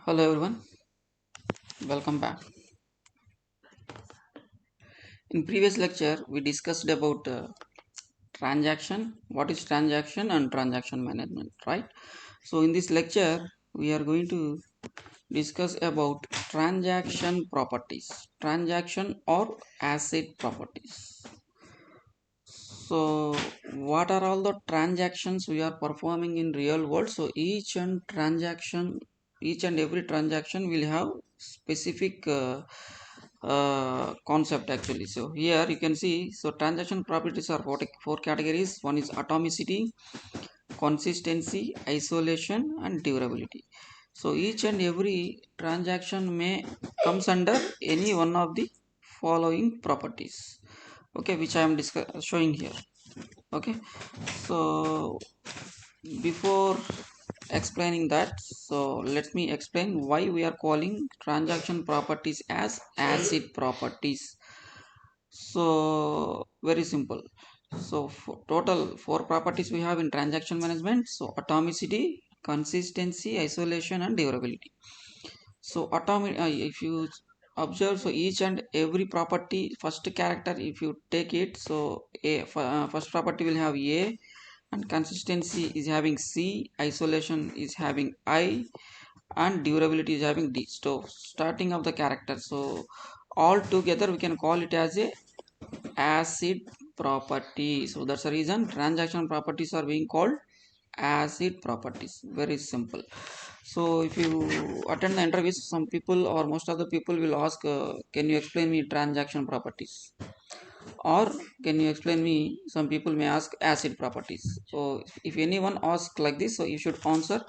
Hello everyone, welcome back. In previous lecture, we discussed about transaction, what is transaction and transaction management, right? So in this lecture, we are going to discuss about transaction properties, transaction or asset properties. So what are all the transactions we are performing in real world? So each and every transaction will have specific concept actually. So here you can see, so transaction properties are four categories. One is atomicity, consistency, isolation and durability. So each and every transaction may comes under any one of the following properties, okay, which I am showing here. Okay, so before explaining that, so let me explain why we are calling transaction properties as acid properties. So very simple. So total four properties we have in transaction management. So atomicity, consistency, isolation and durability. So atomic, if you observe, so each and every property, first character if you take it, so first property will have A, and consistency is having C, isolation is having I, and durability is having D. So starting of the character, so all together we can call it as a acid property. So that's the reason transaction properties are being called acid properties. Very simple. So if you attend the interviews, some people or most of the people will ask, can you explain me transaction properties, or can you explain me, some people may ask acid properties. So if anyone asks like this, so you should answer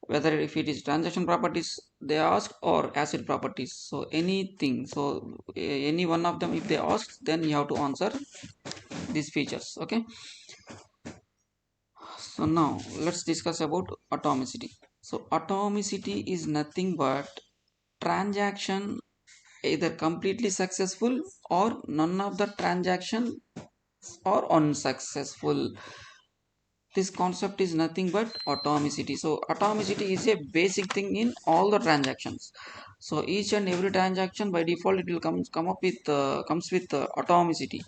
whether if it is transaction properties they ask or acid properties, so anything. So any one of them if they ask, then you have to answer these features. Okay, so now let's discuss about atomicity. So atomicity is nothing but transaction either completely successful or none of the transaction or unsuccessful. This concept is nothing but atomicity. So atomicity is a basic thing in all the transactions. So each and every transaction by default it will come up with comes with atomicity.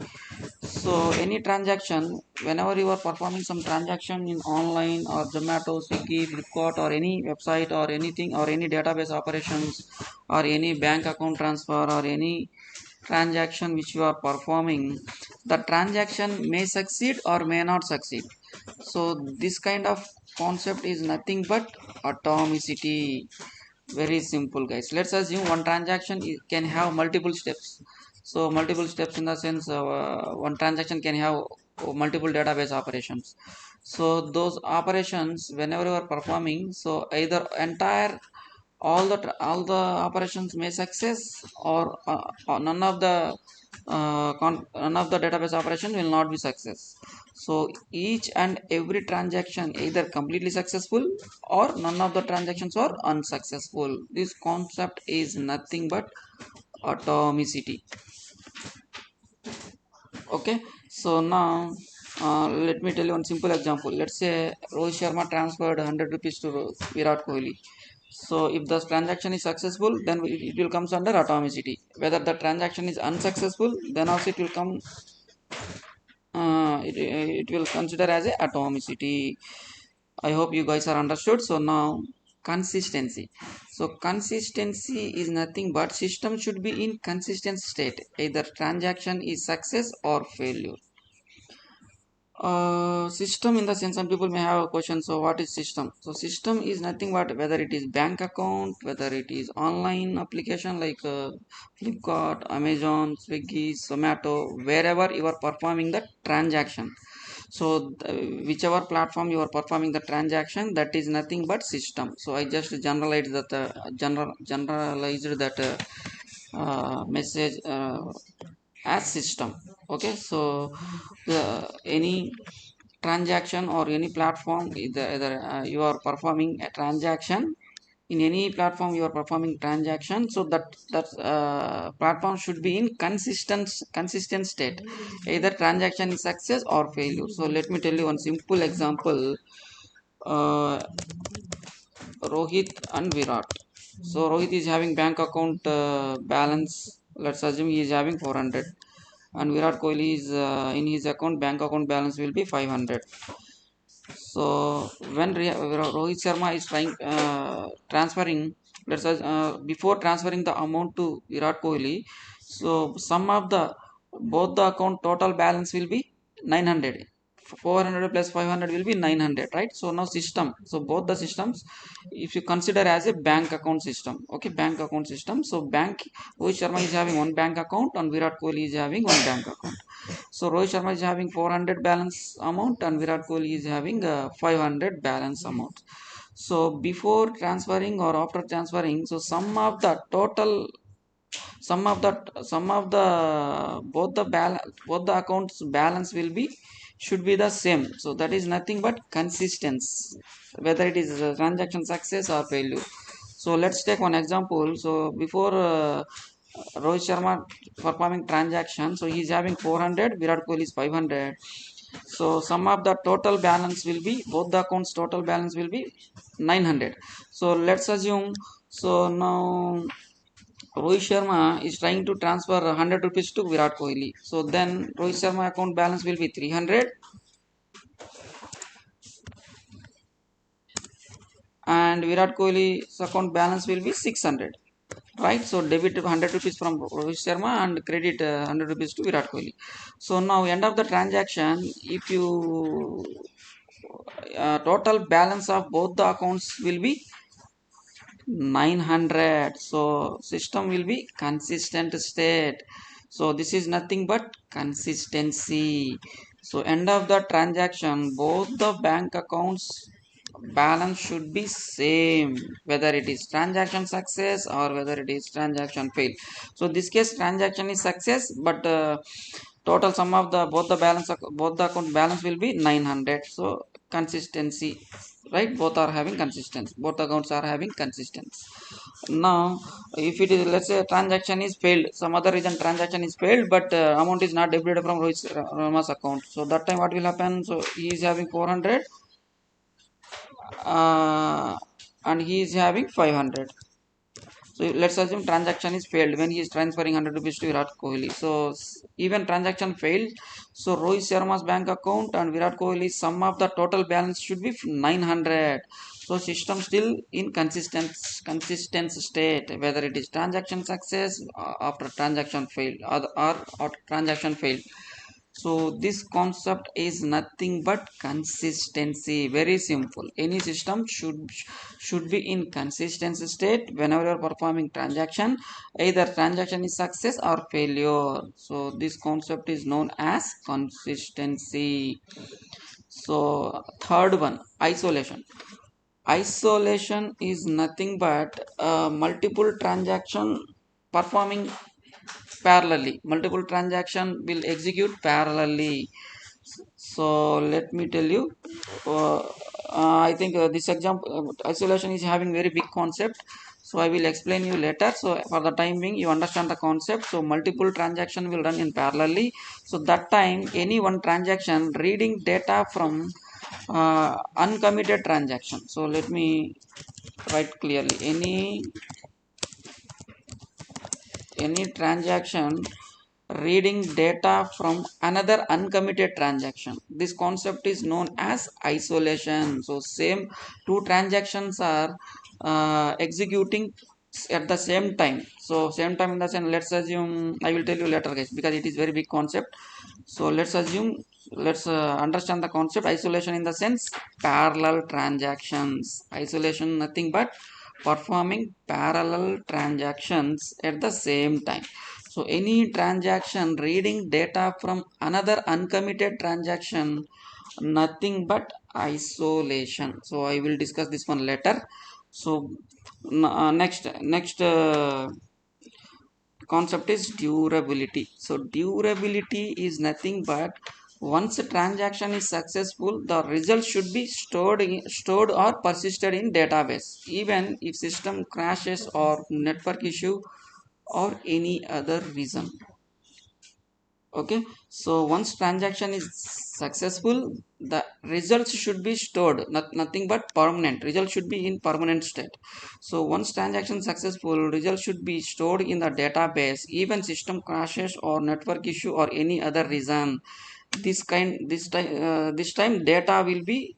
So any transaction, whenever you are performing some transaction in online or Zomato, Swiggy, Flipkart or any website or anything, or any database operations or any bank account transfer or any transaction which you are performing, the transaction may succeed or may not succeed. So this kind of concept is nothing but atomicity. Very simple, guys. Let's assume one transaction can have multiple steps. So multiple steps in the sense, one transaction can have multiple database operations. So those operations whenever you are performing, so either entire all the operations may success, or none of the database operation will not be success. So each and every transaction either completely successful or none of the transactions are unsuccessful. This concept is nothing but atomicity. Okay, so now let me tell you one simple example. Let's say Rohit Sharma transferred 100 rupees to Virat Kohli. So if the transaction is successful, then it will comes under atomicity. Whether the transaction is unsuccessful, then also it will come, it will consider as a atomicity. I hope you guys are understood. So now consistency. So consistency is nothing but system should be in consistent state. Either transaction is success or failure. System in the sense, some people may have a question, so what is system? So system is nothing but whether it is bank account, whether it is online application like Flipkart, Amazon, Swiggy, Zomato, wherever you are performing the transaction. So whichever platform you are performing the transaction, that is nothing but system. So I just generalized that generalized that message as system. Okay, so any transaction or any platform, either you are performing a transaction in any platform, you are performing transaction, so that platform should be in consistent state. Either transaction is success or failure. So let me tell you one simple example. uh, Rohit and Virat. So Rohit is having bank account balance. Let's assume he is having 400, and Virat Kohli is in his account bank account balance will be 500. So when Rohit Sharma is trying transferring, before transferring the amount to Virat Kohli, so sum of the both the account total balance will be 900. 400 plus 500 will be 900, right? So now system, so both the systems, if you consider as a bank account system, okay, bank account system. So bank, Rohit Sharma is having one bank account and Virat Kohli is having one bank account. So Rohit Sharma is having 400 balance amount and Virat Kohli is having 500 balance amount. So before transferring or after transferring, so sum of the both the accounts balance will be should be the same. So that is nothing but consistency, whether it is a transaction success or failure. So let's take one example. So before Rohit Sharma performing transaction, so he is having 400, Virat Kohli is 500. So sum of the total balance will be, both the accounts total balance will be 900. So let's assume, so now Rohit Sharma is trying to transfer 100 rupees to Virat Kohli. So then Rohit Sharma account balance will be 300 and Virat Kohli's account balance will be 600. Right, so debit 100 rupees from Rohit Sharma and credit 100 rupees to Virat Kohli. So now end of the transaction, if you total balance of both the accounts will be 900. So system will be consistent state. So this is nothing but consistency. So end of the transaction, both the bank accounts balance should be same, whether it is transaction success or whether it is transaction fail. So this case transaction is success, but total sum of the both the account balance will be 900. So consistency, right? Both are having consistency, both accounts are having consistency. Now if it is, let's say transaction is failed, some other reason transaction is failed, but amount is not debited from Rohit Sharma's account. So that time what will happen? So he is having 400 uh, and he is having 500. So let's assume transaction is failed when he is transferring 100 rupees to Virat Kohli. So even transaction failed. So Rohit Sharma's bank account and Virat Kohli sum of the total balance should be 900. So system still in consistent state, whether it is transaction success after transaction failed or transaction failed. So this concept is nothing but consistency. Very simple, any system should be in consistency state whenever you are performing transaction, either transaction is success or failure. So this concept is known as consistency. So third one, isolation. Isolation is nothing but multiple transaction performing parallelly, multiple transaction will execute parallelly. So let me tell you, uh, I think this example isolation is having very big concept, so I will explain you later. So for the time being you understand the concept. So multiple transaction will run in parallelly. So that time any one transaction reading data from uncommitted transaction. So let me write clearly, any transaction reading data from another uncommitted transaction, this concept is known as isolation. So same two transactions are executing at the same time. So same time in the sense, let's assume, I will tell you later guys because it is very big concept. So let's assume, let's understand the concept isolation in the sense parallel transactions. Isolation nothing but performing parallel transactions at the same time. So any transaction reading data from another uncommitted transaction, nothing but isolation. So I will discuss this one later. So next concept is durability. So durability is nothing but once a transaction is successful, the result should be stored or persisted in database, even if system crashes or network issue or any other reason. Okay, so once transaction is successful, the results should be stored, nothing but permanent result should be in permanent state. So once transaction successful, result should be stored in the database, even system crashes or network issue or any other reason. This time data will be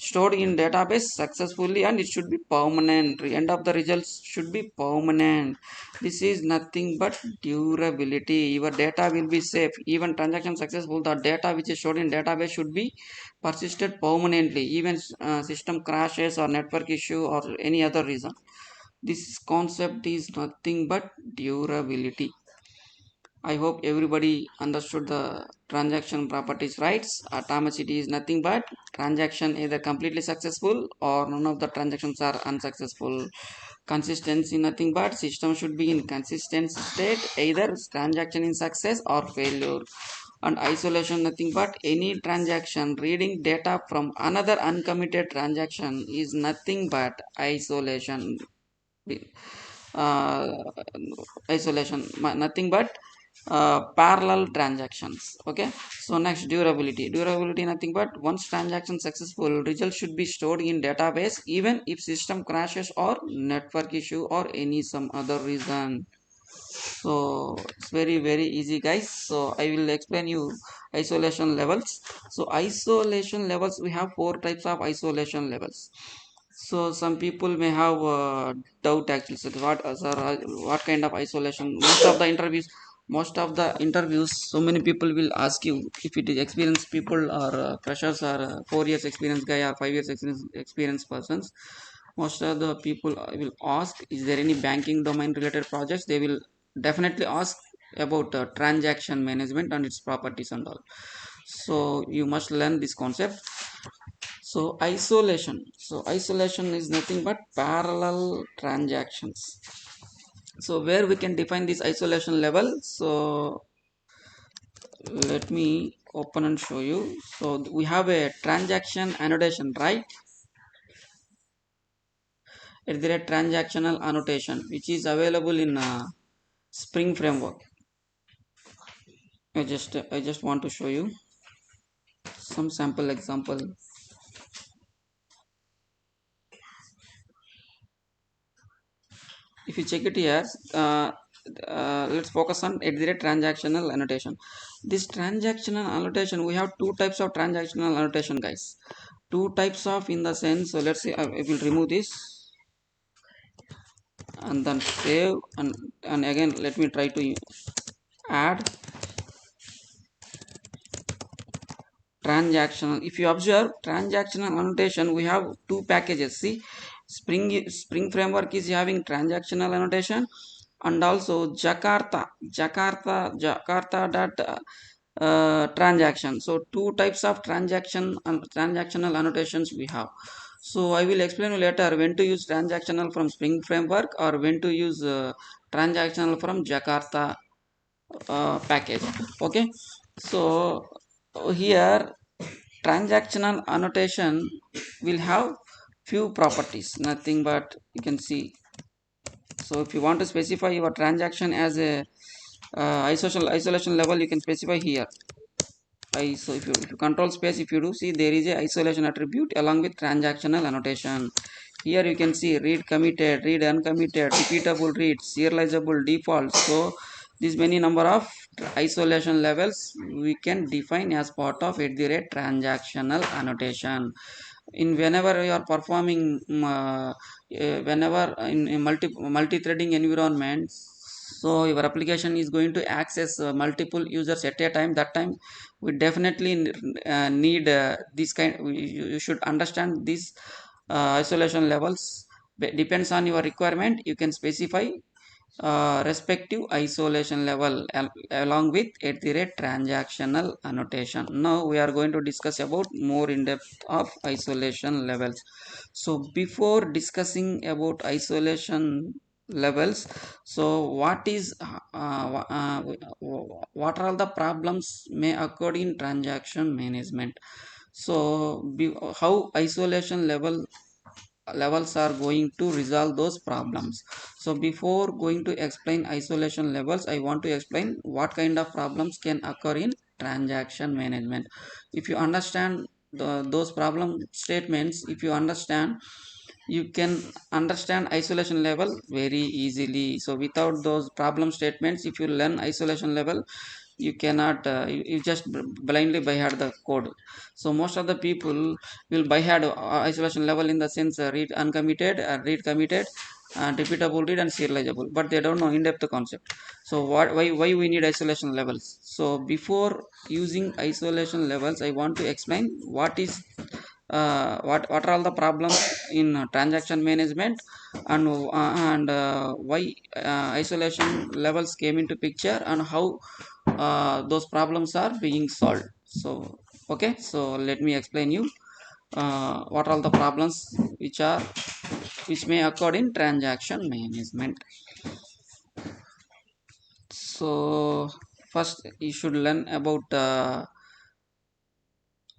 stored in database successfully, and it should be permanent. End of the results should be permanent. This is nothing but durability. Your data will be safe even transaction successful. The data which is stored in database should be persisted permanently, even system crashes or network issue or any other reason. This concept is nothing but durability. I hope everybody understood the transaction properties rights. Atomicity is nothing but transaction either completely successful or none of the transactions are unsuccessful. Consistency nothing but system should be in consistent state, either transaction in success or failure. And isolation nothing but any transaction reading data from another uncommitted transaction is nothing but isolation. uh, Isolation nothing but parallel transactions. Okay, so next, durability nothing but once transaction successful, result should be stored in database even if system crashes or network issue or any some other reason. So it's very easy, guys. So I will explain you isolation levels. So isolation levels, we have four types of isolation levels. So some people may have doubt actually. So what, sir, what kind of isolation? Most of the interviews, so many people will ask you if it is experienced people or freshers or 4 years experience guy or 5 years experience persons. Most of the people will ask, is there any banking domain related projects? They will definitely ask about transaction management and its properties and all. So you must learn this concept. So isolation is nothing but parallel transactions. So where we can define this isolation level? So let me open and show you. So we have a transaction annotation, right? It's a transactional annotation which is available in Spring Framework. I just want to show you some sample example. If you check it here, let's focus on at the rate transactional annotation. This transactional annotation, we have two types of transactional annotation, guys. Two types of, in the sense, so let's say I will remove this and then save, and again let me try to add transactional. If you observe transactional annotation, we have two packages. See, spring framework is having transactional annotation, and also jakarta dot transaction. So two types of transactional annotations we have. So I will explain you later when to use transactional from spring framework or when to use transactional from jakarta package. Okay, so here transactional annotation will have few properties, nothing but you can see. So if you want to specify your transaction as a isolation level, you can specify here. So if you control space, if you do see, there is a isolation attribute along with transactional annotation. Here you can see read committed, read uncommitted, repeatable read, serializable default. So these many number of isolation levels we can define as part of at the rate transactional annotation. In whenever you are performing whenever in multi-threading environments, so your application is going to access multiple users at a time. That time we definitely need this kind. You should understand these isolation levels. Depends on your requirement, you can specify respective isolation level along with at the rate transactional annotation. Now we are going to discuss about more in depth of isolation levels. So before discussing about isolation levels, so what are all the problems may occur in transaction management? So how isolation level levels are going to resolve those problems. So before going to explain isolation levels, I want to explain what kind of problems can occur in transaction management. If you understand those problem statements, if you understand, you can understand isolation level very easily. So without those problem statements, if you learn isolation level, you cannot you just blindly by heart the code. So most of the people will by heart isolation level in the sense read uncommitted, read committed, repeatable read and serializable, but they don't know in-depth concept. So why we need isolation levels? So before using isolation levels, I want to explain what is what are all the problems in transaction management, and why isolation levels came into picture, and how those problems are being solved. So okay, so let me explain you what are all the problems which may occur in transaction management. So first you should learn about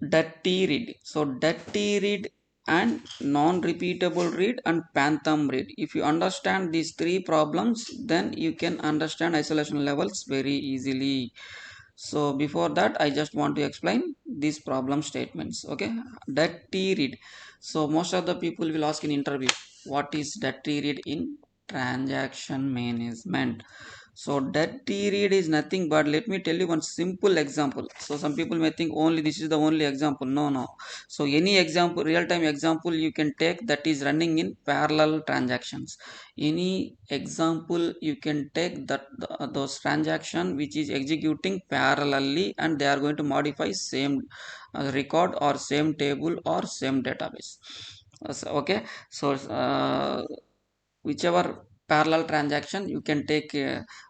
dirty read. So dirty read and non-repeatable read and phantom read. If you understand these three problems, then you can understand isolation levels very easily. So before that, I just want to explain these problem statements. Okay, dirty read. So most of the people will ask in interview, what is dirty read in transaction management? So dirty read is nothing but, let me tell you one simple example. So some people may think only this is the only example. No, no. So any example, real time example you can take that is running in parallel transactions. Any example you can take that those transaction which is executing parallelly, and they are going to modify same record or same table or same database. Okay, so whichever parallel transaction you can take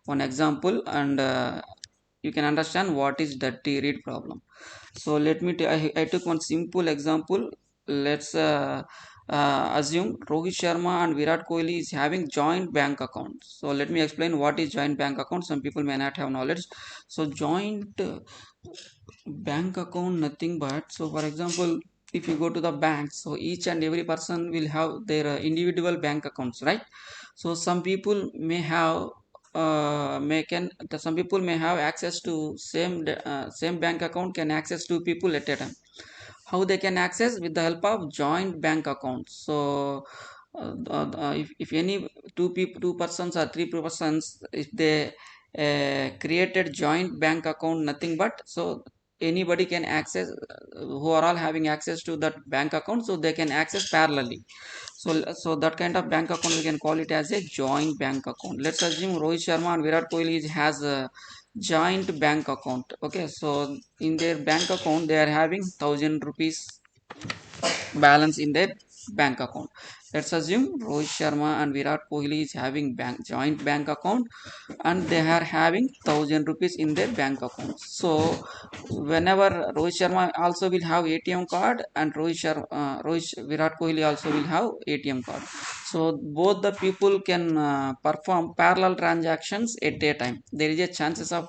one example, and you can understand what is dirty read problem. So let me I took one simple example. Let's assume Rohit Sharma and Virat Kohli is having joint bank accounts. So let me explain what is joint bank account. Some people may not have knowledge. So joint bank account nothing but, so for example, if you go to the bank, so each and every person will have their individual bank accounts, right? So some people may have some people may have access to same bank account, can access two people at a time. How they can access? With the help of joint bank accounts. So if any two persons or three persons, if they created joint bank account, nothing but, so anybody can access, who are all having access to that bank account, so they can access parallelly. So that kind of bank account we can call it as a joint bank account. Let's assume Rohit Sharma and Virat Kohli has a joint bank account. Okay, so in their bank account they are having 1,000 rupees balance in their bank account. Let's assume Rohit Sharma and Virat Kohli is having joint bank account, and they are having 1,000 rupees in their bank account. So whenever Rohit Sharma also will have ATM card, and Virat Kohli also will have ATM card. So both the people can perform parallel transactions at a time. There is a chances of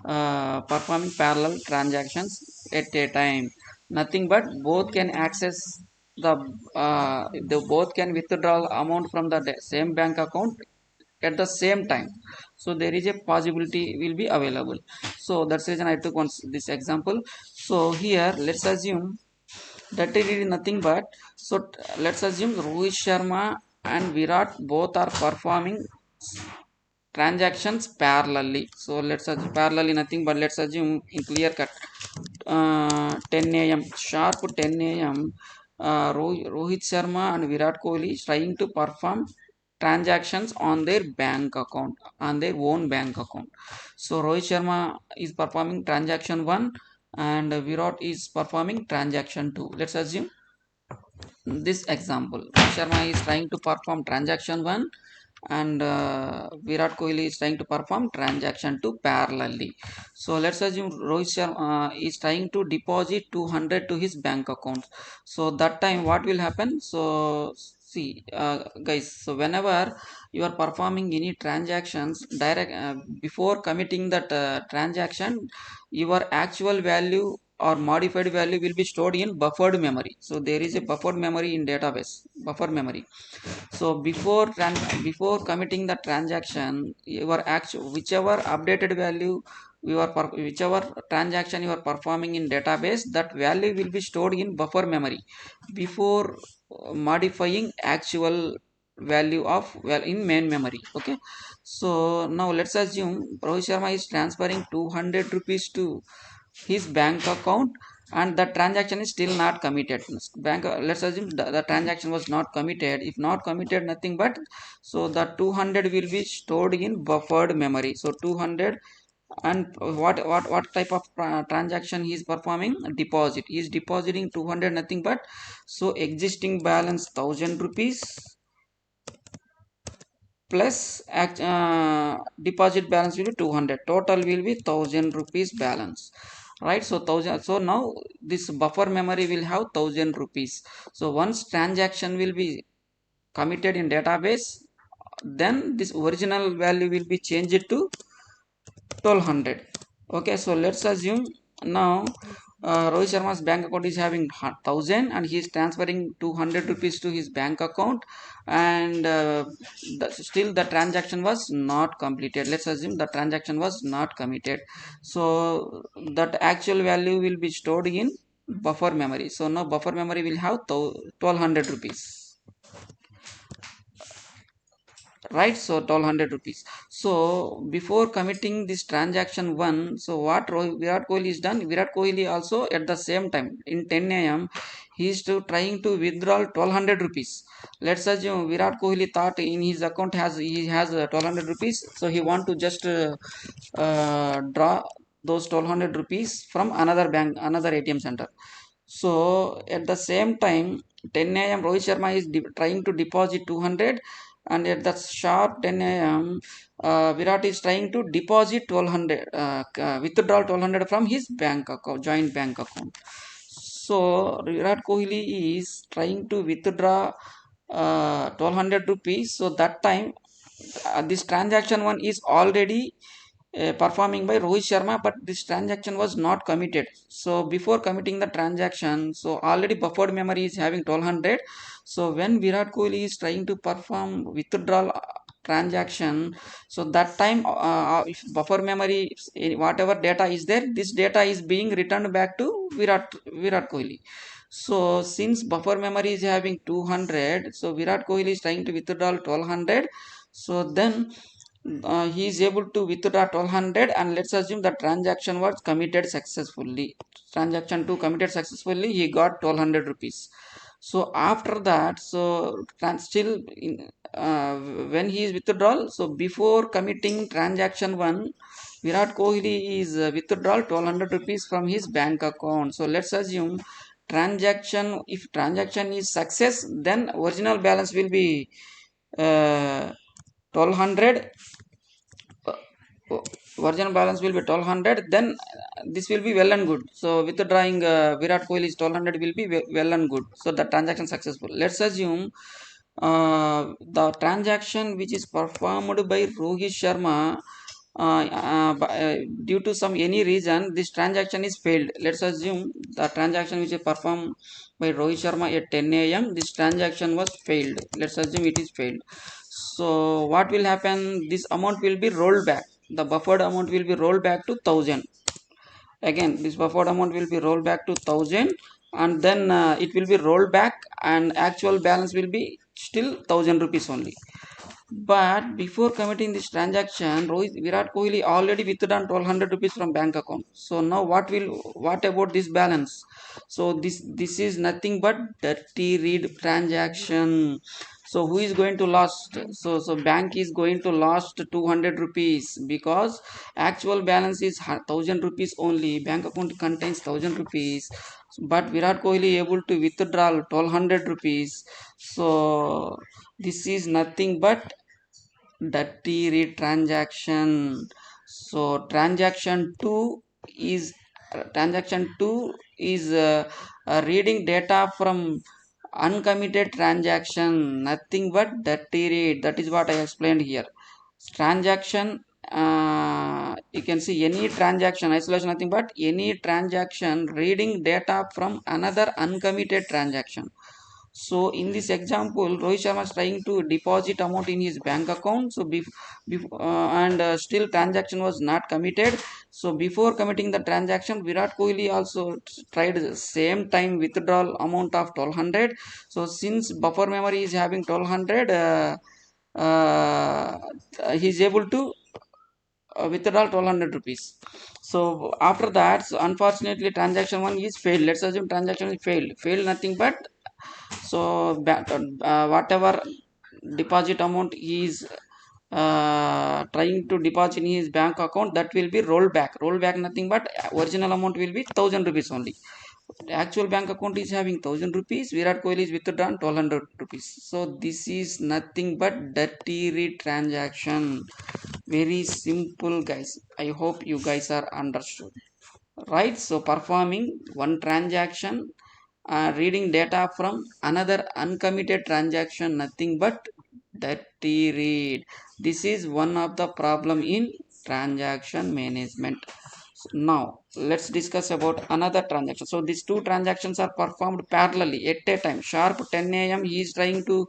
performing parallel transactions at a time. Nothing but both can access the they both can withdraw amount from the same bank account at the same time. So there is a possibility will be available. So that's the reason I took this example. So here let's assume that it is nothing but, so let's assume Rohit Sharma and Virat both are performing transactions parallelly. So let's assume parallelly nothing but, let's assume in clear cut 10 a.m. sharp 10 a.m. Rohit Sharma and Virat Kohli is trying to perform transactions on their bank account, on their own bank account. So Rohit Sharma is performing transaction 1, and Virat is performing transaction 2. Let's assume this example, Sharma is trying to perform transaction 1, and Virat Kohli is trying to perform transaction 2 parallelly. So let's assume Rohit Sharma is trying to deposit 200 to his bank account. So that time what will happen? So see guys, so whenever you are performing any transactions direct, before committing that transaction, your actual value or modified value will be stored in buffered memory. So there is a buffered memory in database, buffer memory. So before committing the transaction, your actual whichever updated value whichever transaction you are performing in database, that value will be stored in buffer memory before modifying actual value of well in main memory. Okay, so now let's assume Rohit Sharma is transferring 200 rupees to his bank account, and the transaction is still not committed. Let's assume the transaction was not committed. If not committed, nothing but, so the 200 will be stored in buffered memory. So 200, and what type of transaction he is performing? Deposit. He is depositing 200, nothing but, so existing balance 1000 rupees plus deposit balance will be 200, total will be 1000 rupees balance, right? So 1000, so now this buffer memory will have 1000 rupees. So once transaction will be committed in database, then this original value will be changed to 1200. Okay, so let's assume now Rohit Sharma's bank account is having 1000, and he is transferring 200 rupees to his bank account, and still the transaction was not completed. Let's assume the transaction was not committed. So that actual value will be stored in buffer memory. So now buffer memory will have 1200 rupees, right? So 1200 rupees. So before committing this transaction one, so what Virat Kohli is done, Virat Kohli also at the same time in 10 a.m. he is trying to withdraw 1200 rupees. Let's assume Virat Kohli thought in his account he has 1200 rupees, so he want to just draw those 1200 rupees from another bank, another ATM center. So at the same time 10 a.m. Rohit Sharma is trying to deposit 200, and at the sharp 10 a.m. Virat is trying to deposit 1200, withdraw 1200 from his bank account, joint bank account. So Virat Kohli is trying to withdraw 1200 rupees. So that time this transaction one is already performing by Rohit Sharma, but this transaction was not committed. So before committing the transaction, so already buffered memory is having 1200. So when Virat Kohli is trying to perform withdrawal transaction, so that time if buffer memory, whatever data is there, this data is being returned back to Virat Kohli. So since buffer memory is having 200, so Virat Kohli is trying to withdraw 1200. So then he is able to withdraw 1200, and let's assume the transaction was committed successfully. Transaction 2 committed successfully, he got 1200 rupees. So after that, so still in, when he is withdrawal, so before committing transaction 1, Virat Kohli is withdraw 1200 rupees from his bank account. So let's assume if transaction is success, then original balance will be 1200. Virgin balance will be 1200, then this will be well and good. So withdrawing Virat Kohli's 1200 will be well and good, so the transaction successful. Let's assume the transaction which is performed by Rohit Sharma, due to some any reason this transaction is failed. Let's assume the transaction which is performed by Rohit Sharma at 10 a.m. this transaction was failed. Let's assume it is failed. So what will happen? This amount will be rolled back. The buffered amount will be rolled back to 1000. Again, this buffered amount will be rolled back to 1000, and then it will be rolled back, and actual balance will be still 1000 rupees only. But before committing this transaction, Virat Kohli already withdrawn 1200 rupees from bank account. So now what about this balance? So this is nothing but dirty read transaction. So who is going to lost? So bank is going to lost 200 rupees, because actual balance is 1000 rupees only. Bank account contains 1000 rupees, but Virat Kohli able to withdraw 1200 rupees. So this is nothing but dirty read transaction. So transaction 2 is reading data from uncommitted transaction, nothing but dirty read. That is what I explained here. Transaction you can see any transaction, isolation nothing but any transaction reading data from another uncommitted transaction. So in this example, Rohit Sharma is trying to deposit amount in his bank account. So and still transaction was not committed. So before committing the transaction, Virat Kohli also tried the same time withdrawal amount of 1200. So since buffer memory is having 1200, he is able to withdraw 1200 rupees. So after that, so unfortunately transaction one is failed. Let's assume transaction is failed nothing but, so whatever deposit amount he is trying to deposit in his bank account, that will be rolled back nothing but original amount will be 1000 rupees only. The actual bank account is having 1000 rupees, Virat Kohli is withdrawn 1200 rupees. So this is nothing but dirty transaction. Very simple guys, I hope you guys are understood, right? So performing one transaction, reading data from another uncommitted transaction, nothing but dirty read. This is one of the problem in transaction management. Now let's discuss about another transaction. So these two transactions are performed parallelly at a time. Sharp 10 a.m. he is trying to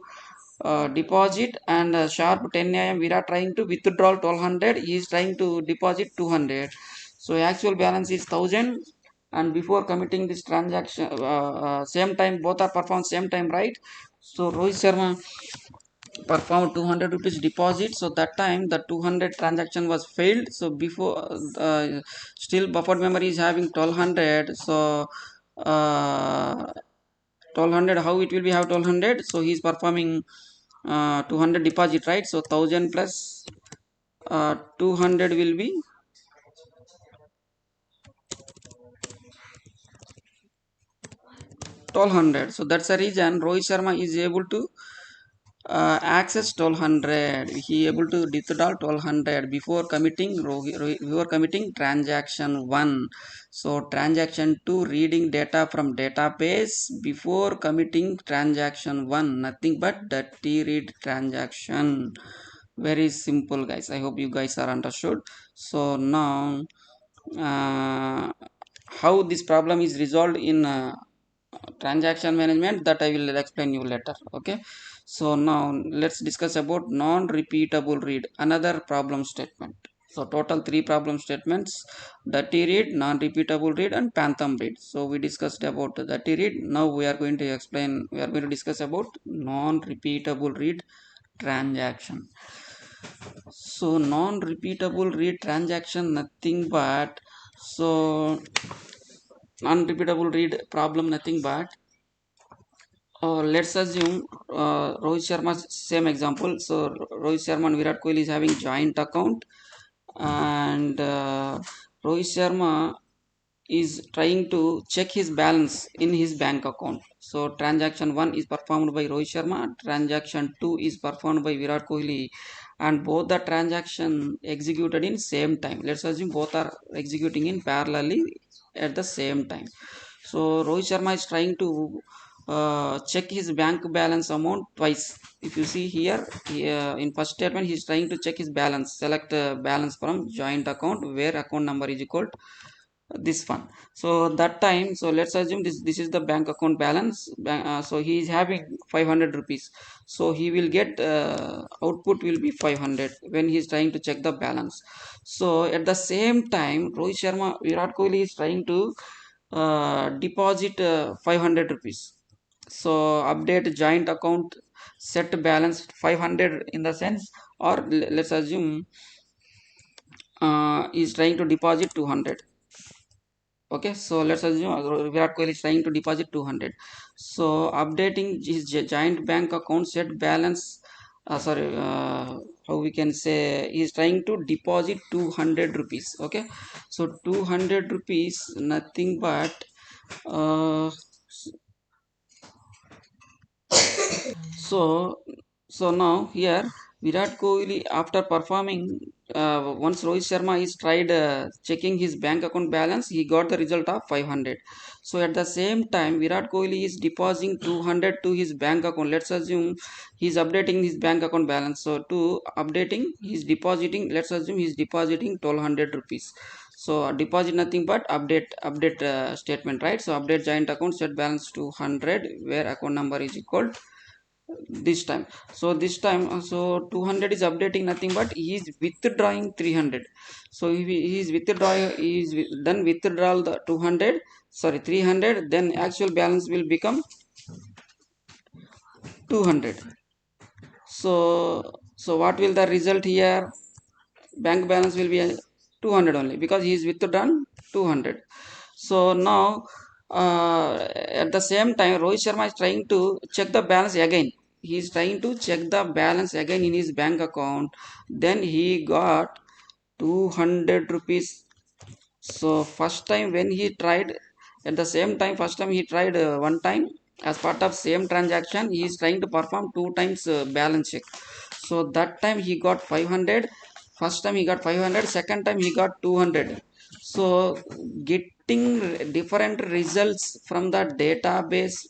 deposit, and sharp 10 a.m. we are trying to withdraw 1200, he is trying to deposit 200. So actual balance is 1000, and before committing this transaction, same time both are performed same time, right? So Rohit Sharma performed 200 rupees deposit. So that time the 200 transaction was failed. So before still buffered memory is having 1200. So 1200, how it will be have 1200? So he is performing 200 deposit, right? So 1000 plus 200 will be 1200. So that's the reason Rohit Sharma is able to access 1200. He able to withdraw 1200 before committing transaction 1. So transaction 2 reading data from database before committing transaction 1, nothing but dirty read transaction. Very simple guys, I hope you guys are understood. So now uh, how this problem is resolved in transaction management, that I will explain you later. Okay, so now let's discuss about non-repeatable read, another problem statement. So total three problem statements: dirty read, non-repeatable read, and phantom read. So we discussed about the dirty read. Now we are going to discuss about non-repeatable read transaction. So non-repeatable read transaction, nothing but, so non-repeatable read problem, nothing but, let's assume Rohit Sharma's same example. So Rohit Sharma and Virat Kohli is having joint account, and Rohit Sharma is trying to check his balance in his bank account. So transaction 1 is performed by Rohit Sharma, transaction 2 is performed by Virat Kohli, and both the transaction executed in same time. Let's assume both are executing in parallelly at the same time. So Rohit Sharma is trying to check his bank balance amount twice. If you see here, in first statement he is trying to check his balance. Select balance from joint account where account number is equal to this one. So that time, so let's assume this is the bank account balance. So he is having 500 rupees. So he will get output will be 500 when he is trying to check the balance. So at the same time, Rohit Sharma, Virat Kohli is trying to deposit 500 rupees. So update joint account, set balance 500 in the sense, or let's assume is trying to deposit 200. Okay, so let's assume Virat Kohli is trying to deposit 200. So updating his giant bank account, set balance, sorry, how we can say, he is trying to deposit 200 rupees. Okay, so 200 rupees, nothing but, uh, so so now here Virat Kohli, after performing, once Rohit Sharma is tried checking his bank account balance, he got the result of 500. So at the same time, Virat Kohli is depositing 200 to his bank account. Let's assume he's updating his bank account balance. So to updating, he's depositing. Let's assume he's depositing 1200 rupees. So deposit nothing but update statement, right? So update joint account set balance to 100, where account number is equal this time. So this time, so 200 is updating nothing but he is withdrawing 300. So if he is withdrawing, he is done withdrawal the 200, sorry 300, then actual balance will become 200. So what will the result here? Bank balance will be 200 only, because he is withdrawn 200. So now, at the same time, Rohit Sharma is trying to check the balance again. He is trying to check the balance again in his bank account. Then he got 200 rupees. So first time when he tried, at the same time, first time he tried one time as part of same transaction, he is trying to perform two times balance check. So that time he got 500. First time he got 500, second time he got 200. So getting different results from the database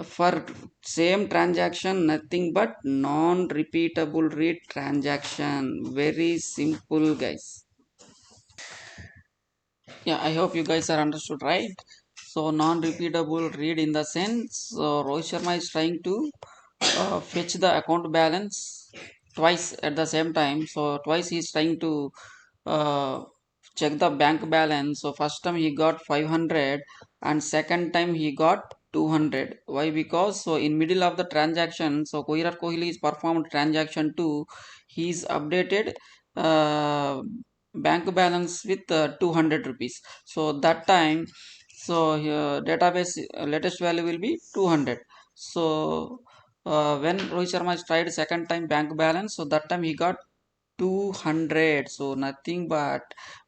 for same transaction, nothing but non-repeatable read transaction. Very simple, guys. Yeah, I hope you guys are understood, right? So non-repeatable read in the sense, Rohit Sharma is trying to fetch the account balance twice at the same time. So twice he is trying to uh, check the bank balance. So first time he got 500 and second time he got 200. Why? Because so in middle of the transaction, so Virat Kohli is performed transaction 2. He's updated uh, bank balance with 200 rupees. So that time, so database latest value will be 200. So when Rohit Sharma has tried second time bank balance, so that time he got 200. So nothing but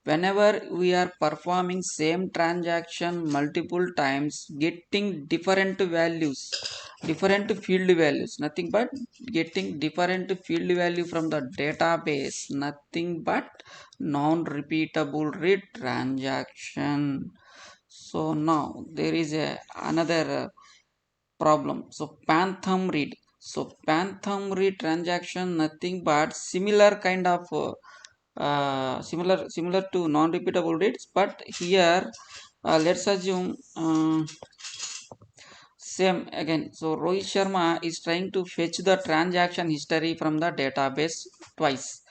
whenever we are performing same transaction multiple times, getting different values, different field values, nothing but getting different field value from the database, nothing but non-repeatable read transaction. So now there is a another problem. So Phantom read. So Phantom read transaction, nothing but similar kind of similar to non-repeatable reads, but here let's assume same again. So Rohit Sharma is trying to fetch the transaction history from the database twice.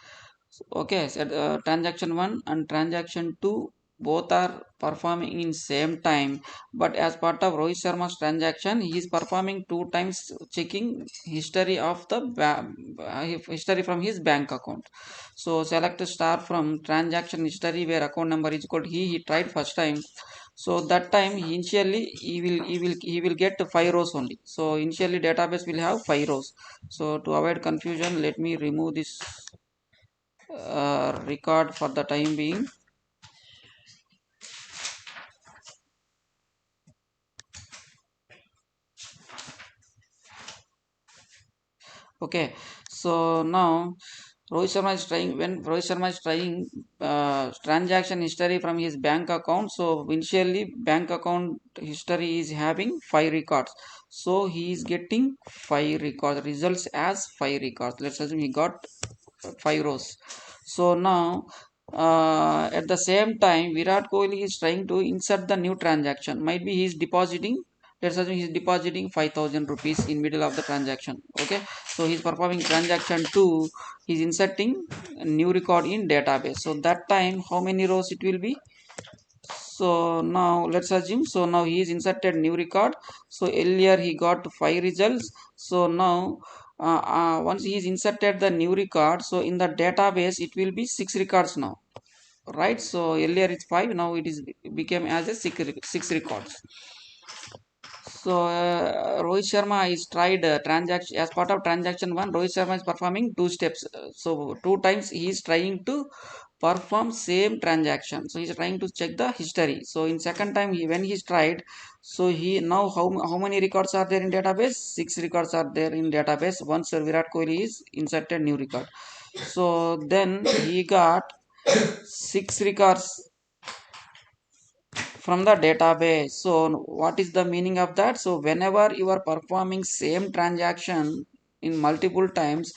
Okay, so transaction 1 and transaction 2 both are performing in same time, but as part of Rohit Sharma's transaction, he is performing two times checking history of the history from his bank account. So select a star from transaction history where account number is equal to he tried first time. So that time initially he will get 5 rows only. So initially database will have 5 rows. So to avoid confusion, let me remove this record for the time being. Okay, so now Rohit Sharma is trying, when Rohit Sharma is trying transaction history from his bank account. So initially bank account history is having 5 records. So he is getting 5 records, results as 5 records. Let's assume he got 5 rows. So now at the same time Virat Kohli is trying to insert the new transaction. Might be he is depositing, let's assume he is depositing 5000 rupees in middle of the transaction. Okay, so he is performing transaction 2, he is inserting a new record in database. So that time how many rows it will be? So now let's assume, so now he is inserted new record. So earlier he got 5 results. So now once he is inserted the new record, so in the database it will be 6 records now, right? So earlier it's 5, now it is became as a six records. So Rohit Sharma is tried transaction as part of transaction one. Rohit Sharma is performing two steps. So two times he is trying to perform same transaction. So he is trying to check the history. So in second time when he tried, so he now how many records are there in database? Six records are there in database. Once Virat Kohli is inserted new record. So then he got six records from the database. So what is the meaning of that? So whenever you are performing same transaction in multiple times,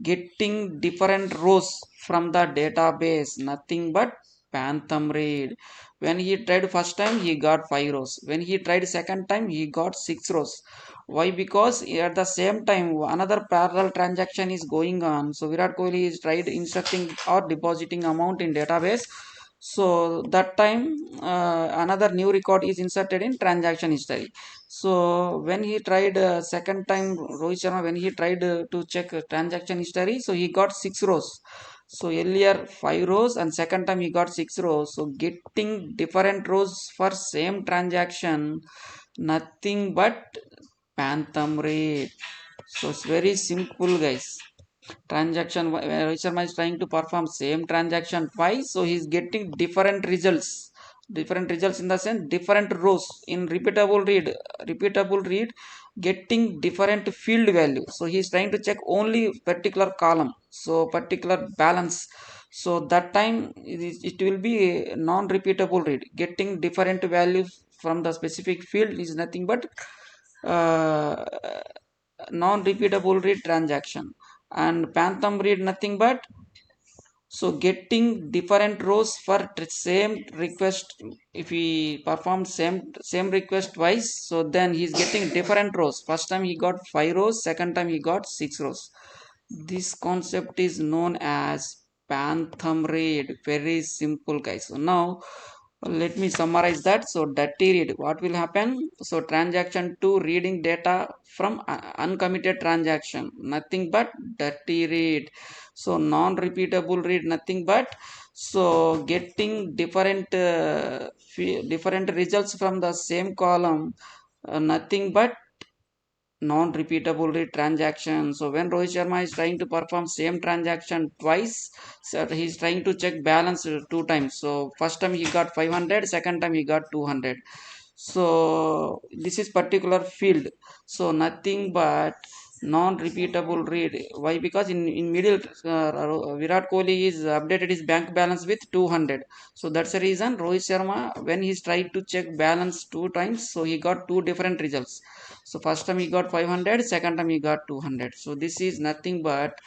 getting different rows from the database, nothing but phantom read. When he tried first time he got 5 rows, when he tried second time he got 6 rows. Why? Because at the same time another parallel transaction is going on. So Virat Kohli is tried instructing or depositing amount in database. So that time another new record is inserted in transaction history. So when he tried second time, Rohit Sharma, when he tried to check transaction history, so he got 6 rows. So earlier 5 rows and second time he got 6 rows. So getting different rows for same transaction, nothing but phantom rate. So it's very simple, guys. Transaction Rohit Sharma is trying to perform same transaction twice, so he's getting different results in the sense different rows in repeatable read, getting different field value. So he's trying to check only particular column, so particular balance. So that time it will be a non-repeatable read. Getting different values from the specific field is nothing but uh, non-repeatable read transaction. And phantom read nothing but, so getting different rows for same request. If he performed same request twice, so then he's getting different rows. First time he got 5 rows, second time he got 6 rows. This concept is known as phantom read. Very simple, guys. So now let me summarize that. So dirty read, what will happen? So transaction 2 reading data from uncommitted transaction, nothing but dirty read. So non-repeatable read, nothing but, so getting different results from the same column, nothing but non-repeatable read transaction. So when Rohit Sharma is trying to perform same transaction twice, so he's trying to check balance two times. So first time he got 500, second time he got 200. So this is particular field. So nothing but non-repeatable read. Why? Because in middle Virat Kohli is updated his bank balance with 200. So that's the reason Rohit Sharma, when he's tried to check balance two times, so he got two different results. So first time he got 500, second time he got 200. So this is nothing but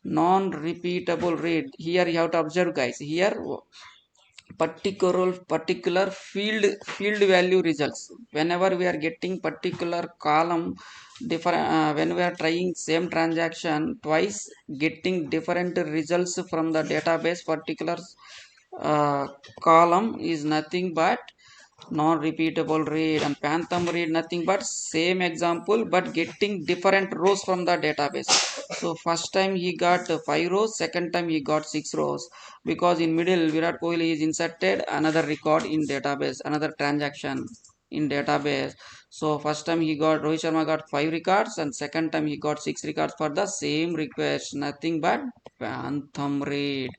non-repeatable read. Here you have to observe, guys. Here particular field value results. Whenever we are getting particular column different, when we are trying same transaction twice, getting different results from the database, particular uh, column is nothing but non-repeatable read. And phantom read nothing but same example but getting different rows from the database. So first time he got 5 rows, second time he got 6 rows, because in middle Virat Kohli is inserted another record in database, another transaction in database. So first time he got, Rohit Sharma got 5 records, and second time he got 6 records for the same request, nothing but phantom read.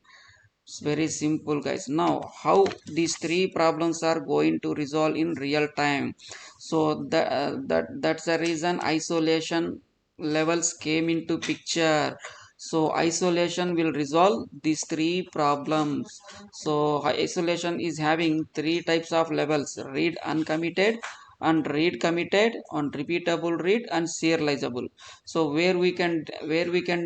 It's very simple, guys. Now how these three problems are going to resolve in real time? So that's the reason isolation levels came into picture. So isolation will resolve these three problems. So isolation is having three types of levels: read uncommitted, and read committed, on repeatable read, and serializable. So where we can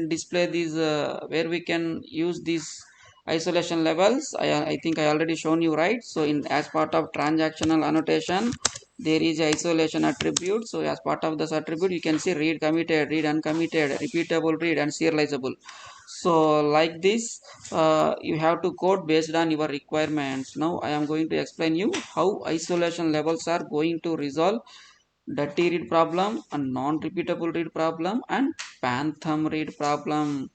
display these, where we can use these isolation levels, I think I already shown you, right? So in as part of transactional annotation there is isolation attribute. So as part of this attribute you can see read committed, read uncommitted, repeatable read, and serializable. So like this, you have to code based on your requirements. Now I am going to explain you how isolation levels are going to resolve dirty read problem, and non-repeatable read problem, and phantom read problem.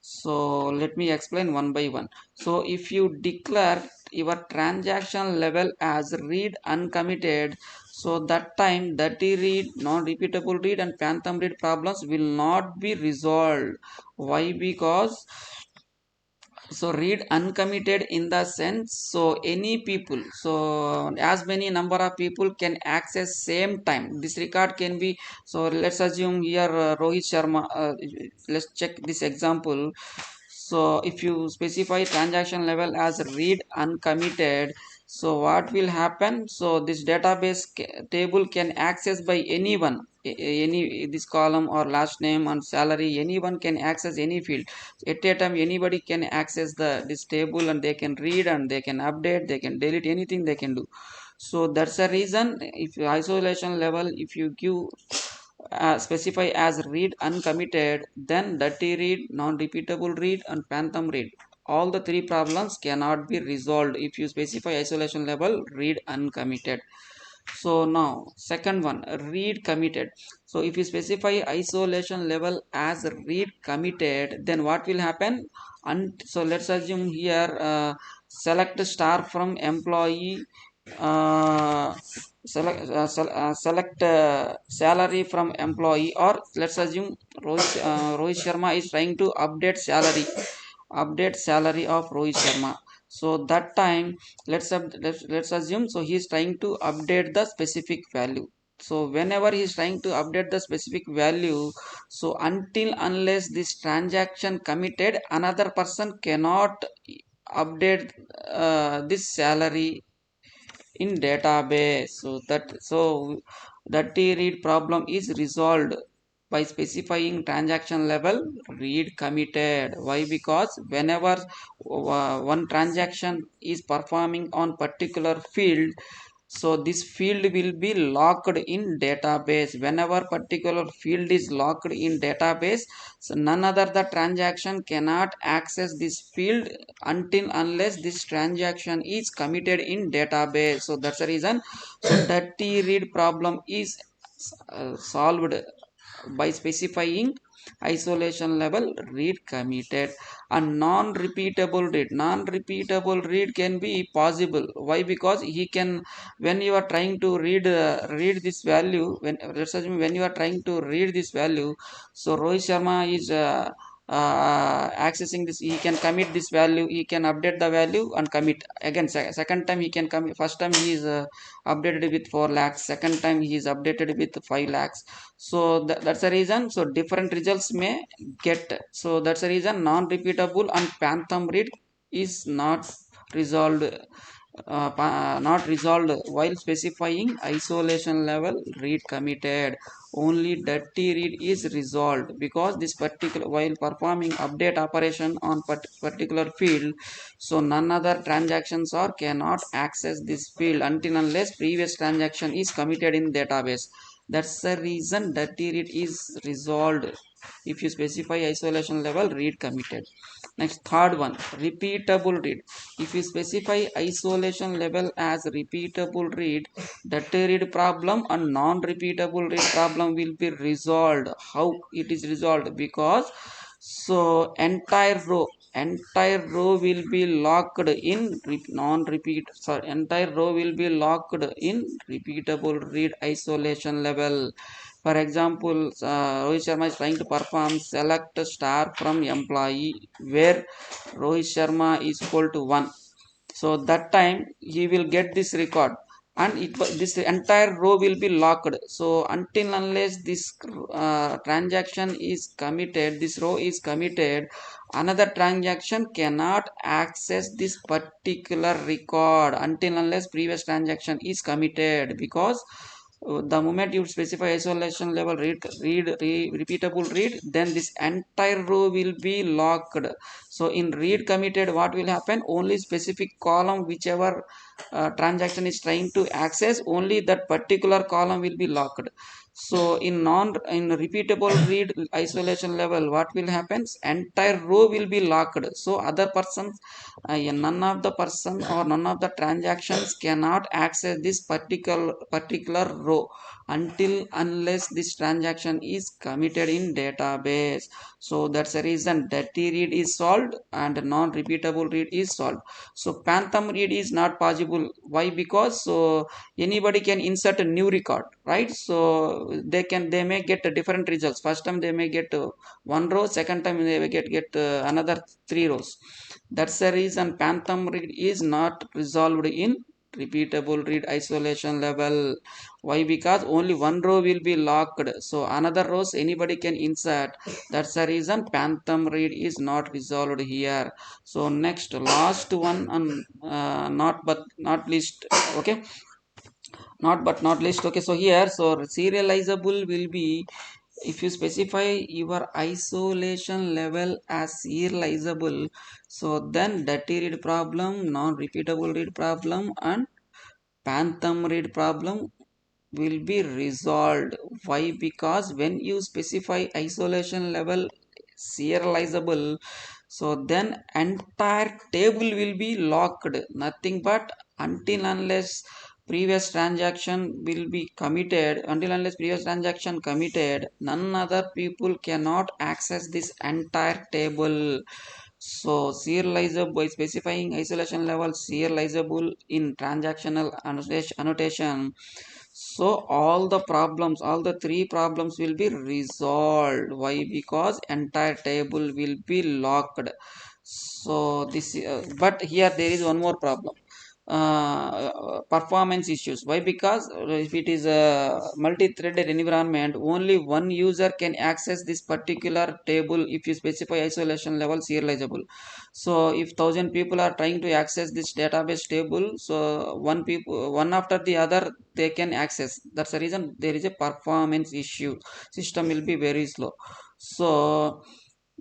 So let me explain one by one. So if you declare your transaction level as read uncommitted, So that time dirty read, non-repeatable read and phantom read problems will not be resolved. Why? Because so read uncommitted in the sense, so any people, so as many number of people can access same time this record can be. So let's assume here Rohit Sharma, let's check this example. So if you specify transaction level as read uncommitted, so what will happen, so this database table can access by anyone, any this column or last name and salary, anyone can access any field at a time. Anybody can access the this table and they can read and they can update, they can delete, anything they can do. So that's the reason, if isolation level, if you give specify as read uncommitted, then dirty read, non-repeatable read and phantom read, all the three problems cannot be resolved if you specify isolation level read uncommitted. So now second one, read committed. So if you specify isolation level as read committed, then what will happen? And so let's assume here select star from employee, uh, select salary from employee, or let's assume Rohit Sharma is trying to update salary of Rohit Sharma. So that time let's assume, so he is trying to update the specific value. So whenever he is trying to update the specific value, so until unless this transaction committed, another person cannot update this salary in database. That read problem is resolved by specifying transaction level read committed. Why? Because whenever one transaction is performing on particular field, so this field will be locked in database. Whenever particular field is locked in database, so none other the transaction cannot access this field until unless this transaction is committed in database. So that's the reason, so that read problem is solved by specifying isolation level read committed. And non-repeatable read can be possible. Why? Because he can, when you are trying to read this value, when let's assume when you are trying to read this value, so Rohit Sharma is accessing this, he can commit this value, he can update the value and commit again. Second time he can commit, first time he is updated with 4 lakhs, second time he is updated with 5 lakhs. So that's the reason, so different results may get. So that's the reason non-repeatable and phantom read is resolved not resolved while specifying isolation level read committed. Only dirty read is resolved because this particular, while performing update operation on particular field, so none other transactions or cannot access this field until unless previous transaction is committed in database. That's the reason dirty read is resolved if you specify isolation level read committed. Next, third one, repeatable read. If you specify isolation level as repeatable read, dirty read problem and non-repeatable read problem will be resolved. How it is resolved? Because so entire row will be locked in non-repeat, sorry, entire row will be locked in repeatable read isolation level. For example, Rohit Sharma is trying to perform select star from employee where Rohit Sharma is equal to 1. So that time he will get this record and this entire row will be locked. So until unless this transaction is committed, this row is committed, another transaction cannot access this particular record until unless previous transaction is committed. Because the moment you specify isolation level repeatable read, then this entire row will be locked. So in read committed, what will happen, only specific column whichever transaction is trying to access, only that particular column will be locked. So in repeatable read isolation level, what will happen, entire row will be locked. So other persons, none of the person or none of the transactions cannot access this particular row until unless this transaction is committed in database. So that's the reason dirty read is solved and non-repeatable read is solved. So phantom read is not possible. Why? Because so anybody can insert a new record, right? So they may get different results. First time they may get one row, second time they may get another three rows. That's the reason phantom read is not resolved in repeatable read isolation level. Why? Because only one row will be locked, so another rows anybody can insert. That's the reason phantom read is not resolved here. So next, last one, and not but not least, okay, not but not least, okay. So here, so serializable will be, if you specify your isolation level as serializable, so then dirty read problem, non-repeatable read problem, and phantom read problem will be resolved. Why? Because when you specify isolation level serializable, so then entire table will be locked, nothing but until unless previous transaction will be committed, until unless previous transaction committed, none other people cannot access this entire table. So serializable, by specifying isolation level serializable in transactional annotation, so all the problems, all the three problems will be resolved. Why? Because entire table will be locked. So this but here there is one more problem, performance issues. Why? Because if it is a multi-threaded environment, only one user can access this particular table if you specify isolation level serializable. So if 1,000 people are trying to access this database table, so one after the other they can access. That's the reason there is a performance issue. System will be very slow. So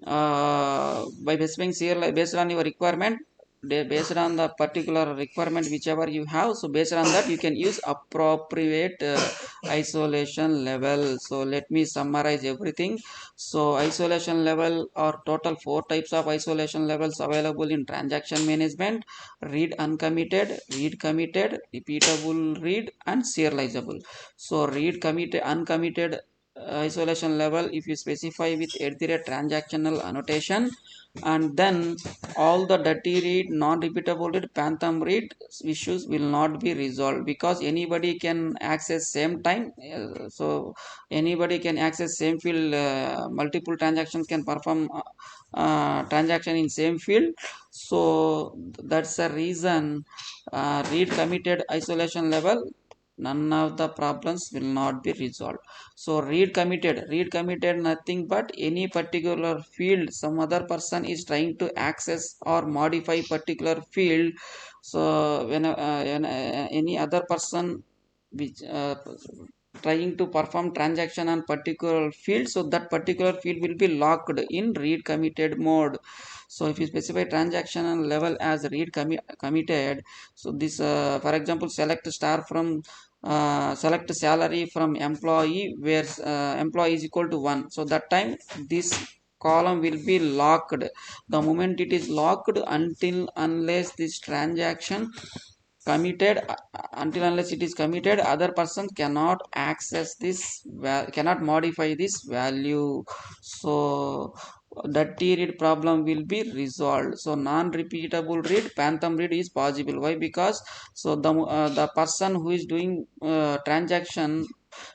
by specifying serial based on your requirement, based on the particular requirement whichever you have, so based on that you can use appropriate isolation level. So let me summarize everything. So isolation level are total four types of isolation levels available in transaction management: read uncommitted, read committed, repeatable read, and serializable. So read committed, uncommitted isolation level, if you specify with transactional annotation, and then all the dirty read, non-repeatable read, phantom read issues will not be resolved, because anybody can access same time. So anybody can access same field, multiple transactions can perform transaction in same field. So that's the reason read committed isolation level, none of the problems will not be resolved. So read committed nothing but any particular field some other person is trying to access or modify particular field. So when any other person which trying to perform transaction on particular field, so that particular field will be locked in read committed mode. So if you specify transaction level as read committed, so this for example, select star from select salary from employee where employee is equal to 1, so that time this column will be locked. The moment it is locked, until unless this transaction committed, until unless it is committed, other person cannot access this cannot modify this value. So dirty read problem will be resolved. So non-repeatable read, phantom read is possible. Why? Because so the person who is doing transaction,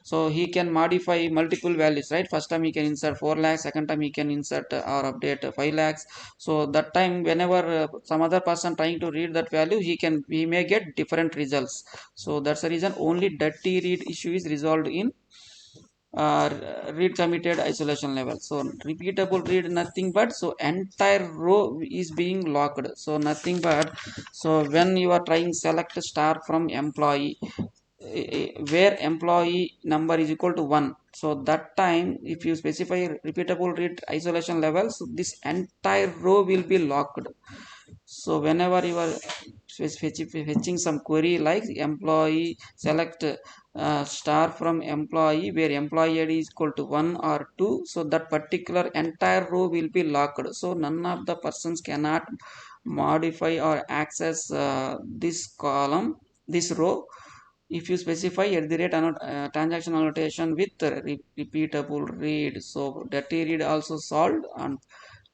so he can modify multiple values, right? First time he can insert 4 lakhs, second time he can insert or update 5 lakhs. So that time whenever some other person trying to read that value, he may get different results. So that's the reason only dirty read issue is resolved in uh, read committed isolation level. So repeatable read nothing but, so entire row is being locked, so nothing but, so when you are trying select star from employee, where employee number is equal to 1, so that time if you specify repeatable read isolation level, so this entire row will be locked. So whenever you are fetching some query like employee, select star from employee where employee ID is equal to 1 or 2, so that particular entire row will be locked. So none of the persons cannot modify or access this column, this row, if you specify at the rate transaction annotation with repeatable read, so dirty read also solved,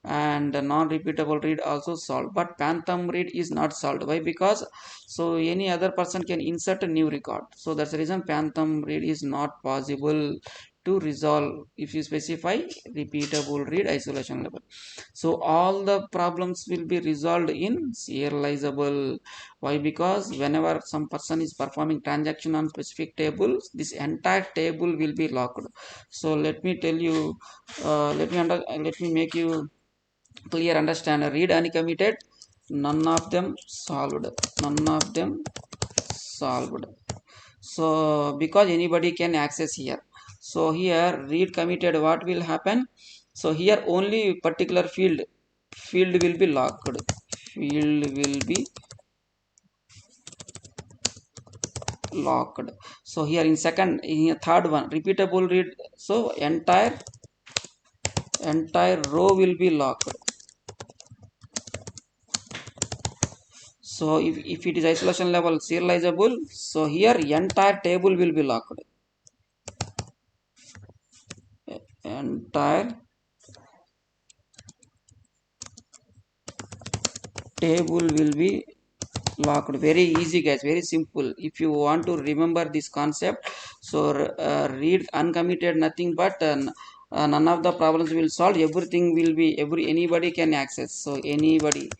and the non-repeatable read also solved, but phantom read is not solved. Why? Because so any other person can insert a new record, so that's the reason phantom read is not possible to resolve if you specify repeatable read isolation level. So all the problems will be resolved in serializable. Why? Because whenever some person is performing transaction on specific tables, this entire table will be locked. So let me tell you, let me make you clear understand. Read uncommitted, none of them solved, none of them solved. So because anybody can access here, so here read committed, what will happen? So here only particular field will be locked, field will be locked. So here in second, in third one, repeatable read, so entire row will be locked. So if it is isolation level serializable, so here entire table will be locked, entire table will be locked. Very easy guys, very simple. If you want to remember this concept, so read uncommitted nothing but none of the problems will solve, everything will be anybody can access. So anybody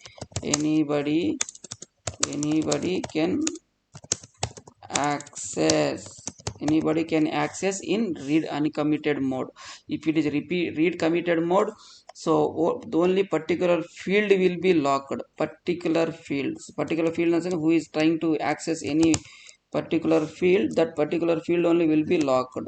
anybody can access, anybody can access in read uncommitted mode. If it is read committed mode, so the only particular field will be locked, particular field in the sense who is trying to access any particular field, that particular field only will be locked,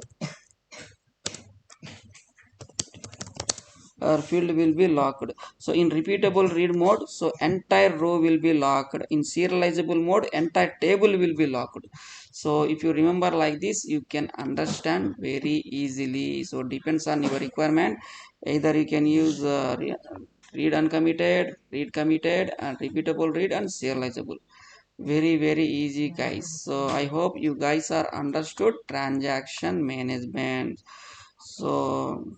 or field will be locked. So in repeatable read mode, so entire row will be locked. In serializable mode, entire table will be locked. So if you remember like this, you can understand very easily. So depends on your requirement, either you can use read uncommitted, read committed, and repeatable read and serializable. Very easy guys. So I hope you guys are understood transaction management. So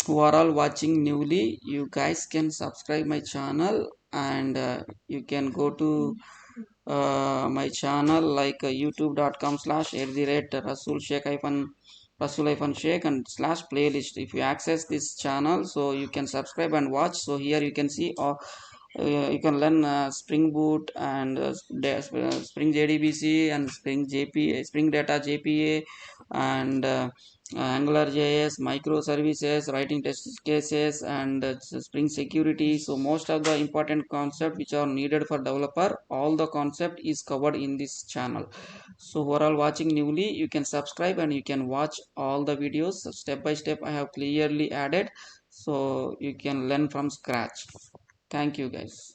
who are all watching newly, you guys can subscribe my channel, and you can go to my channel like youtube.com/@ rasul sheikh hyphen rasul hyphen sheikh and slash playlist. If you access this channel, so you can subscribe and watch. So here you can see you can learn Spring Boot and Spring JDBC and Spring JPA, Spring Data JPA, and Angular JS, microservices, writing test cases, and Spring Security. So most of the important concepts which are needed for developer, all the concept is covered in this channel. So who are all watching newly, you can subscribe and you can watch all the videos step by step. I have clearly added, so you can learn from scratch. Thank you guys.